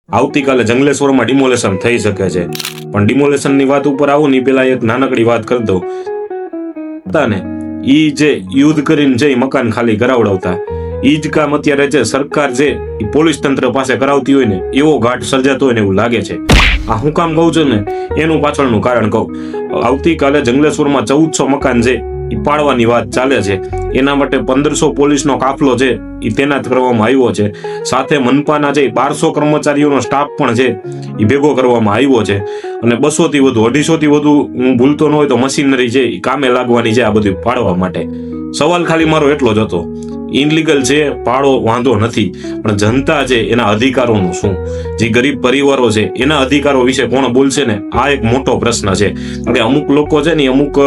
આવતીકાલે જંગલેશ્વરમાં ડિમોલેશન થઈ શકે છે, પણ ડિમોલેશનની વાત ઉપર આવું ને પેલા એક નાનકડી વાત કરી દઉં. ને ઈ જે યુદ્ધ કરીને જે મકાન ખાલી કરાવડાવતા, ઈ જ કામ અત્યારે જે સરકાર જે પોલીસ તંત્ર પાસે કરાવતી હોય ને એવો ઘાટ સર્જાતો હોય ને એવું લાગે છે. આ હું કામ કહું છું ને એનું પાછળનું કારણ કહું. આવતીકાલે જંગલેશ્વરમાં 1400 મકાન છે એ પાડવાની વાત ચાલે છે. એના માટે 1500 પોલીસનો કાફલો છે એ તૈનાત કરવામાં આવ્યો છે. સાથે મનપાના જે 1200 કર્મચારીઓનો સ્ટાફ પણ છે એ ભેગો કરવામાં આવ્યો છે. અને 200 થી વધુ 250 થી વધુ હું ભૂલતો ન હોય તો મશીનરી છે એ કામે લાગવાની છે આ બધું પાડવા માટે. સવાલ ખાલી મારો એટલો જ હતો, ઇનલીગલ છે પાડો વાંધો નથી, પણ જનતા છે એના અધિકારોનું શું? જે ગરીબ પરિવારો છે એના અધિકારો વિશે કોણ બોલશે ને? આ એક મોટો પ્રશ્ન છે. એટલે અમુક લોકો છે ને અમુક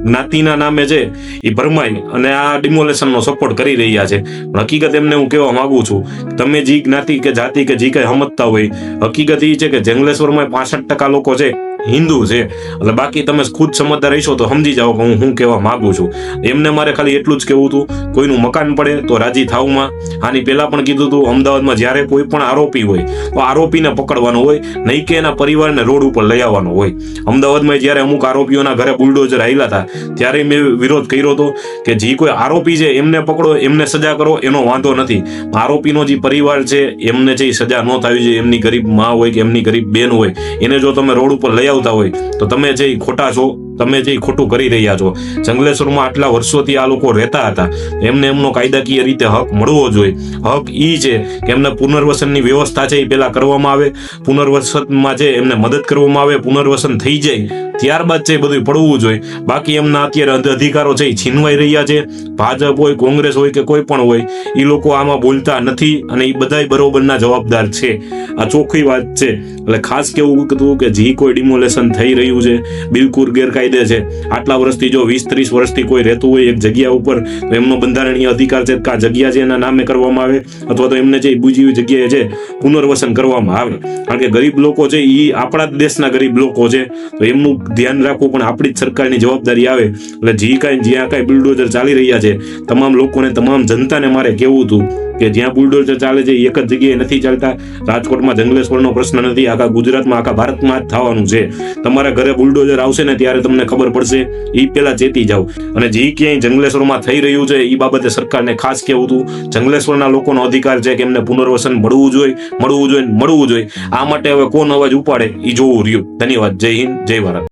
જ્ઞાતિના નામે છે એ ભરમાઈ અને આ ડિમોલેશનનો સપોર્ટ કરી રહ્યા છે. પણ હકીકત એમને હું કહેવા માંગુ છું, તમે જે જ્ઞાતિ કે જાતિ કે જે કઈ સમજતા હોય, હકીકત એ છે કે જંગલેશ્વરમાં 65% લોકો છે હિન્દુ છે. એટલે બાકી તમે ખુદ સમજદાર રહીશો તો સમજી જાઓ કે હું શું કહેવા માંગુ છું. એમને મારે ખાલી એટલું જ કહેવું હતું, કોઈનું મકાન પડે તો રાજી થાવમાં. આની પહેલા પણ કીધું હતું, અમદાવાદમાં જ્યારે કોઈ પણ આરોપી હોય તો આરોપીને પકડવાનો હોય, નહીં કે એના પરિવારને રોડ ઉપર લઈ આવવાનો હોય. અમદાવાદમાં જ્યારે અમુક આરોપીઓના ઘરે બુલડોઝર આવેલા હતા ત્યારે મેં વિરોધ કર્યો હતો કે જે કોઈ આરોપી છે એમને પકડો, એમને સજા કરો, એનો વાંધો નથી. આરોપીનો જે પરિવાર છે એમને જે સજા ન થવી જોઈએ, એમની ગરીબ માં હોય કે એમની ગરીબ બેન હોય, એને જો તમે રોડ ઉપર લઈ આવતા હોય તો તમે જે ખોટા છો, તમે જે ખોટું કરી રહ્યા છો. જંગલેશ્વરમાં આટલા વર્ષોથી આ લોકો રહેતા હતા, એમને એમનો કાયદાકીય રીતે હક મળવો જોઈએ. હક ઈ છે કે એમને પુનર્વસનની વ્યવસ્થા છે એ પહેલા કરવામાં આવે, પુનર્વસનમાં છે એમને મદદ કરવામાં આવે, પુનર્વસન થઈ જાય ત્યારબાદ છે બધું પડવું જોઈએ. બાકી એમના અત્યારે અધિકારો છે એ છીનવાઈ રહ્યા છે. ભાજપ હોય, કોંગ્રેસ હોય કે કોઈ પણ હોય, એ લોકો આમાં બોલતા નથી અને એ બધાય બરોબરના જવાબદાર છે. આ ચોખ્ખી વાત છે. એટલે ખાસ કેવું હતું કે જે કોઈ ડિમોલેશન થઈ રહ્યું છે બિલકુલ ગેરકાયદે છે. આટલા વર્ષથી જો 20-30 વર્ષથી કોઈ રહેતું હોય એક જગ્યા ઉપર તો એમનો બંધારણીય અધિકાર છે કે આ જગ્યા છે એના નામે કરવામાં આવે, અથવા તો એમને જે બીજી જગ્યાએ છે પુનર્વસન કરવામાં આવે. કારણ કે ગરીબ લોકો છે એ આપણા જ દેશના ગરીબ લોકો છે, તો એમનું ધ્યાન રાખવું પણ આપણી જ સરકારની જવાબદારી આવે. એટલે જ્યાં કાંઈ બુલડોઝર ચાલી રહ્યા છે, તમામ લોકોને, તમામ જનતાને મારે કહેવું હતું કે જ્યાં બુલડોઝર ચાલે છે એક જ જગ્યાએ નથી ચાલતા. રાજકોટમાં જંગલેશ્વરનો પ્રશ્ન નથી, આખા ગુજરાતમાં, આખા ભારતમાં જ થવાનું છે. તમારા ઘરે બુલડોઝર આવશે ને ત્યારે તમને ખબર પડશે. એ પહેલા ચેતી જાઓ. અને જે ક્યાંય જંગલેશ્વરમાં થઈ રહ્યું છે એ બાબતે સરકારને ખાસ કહેવું હતું, જંગલેશ્વરના લોકોનો અધિકાર છે કે એમને પુનર્વસન મળવું જોઈએ, મળવું જોઈએ, મળવું જોઈએ. આ માટે હવે કોણ અવાજ ઉપાડે એ જોવું રહ્યું. ધન્યવાદ. જય હિન્દ, જય ભારત.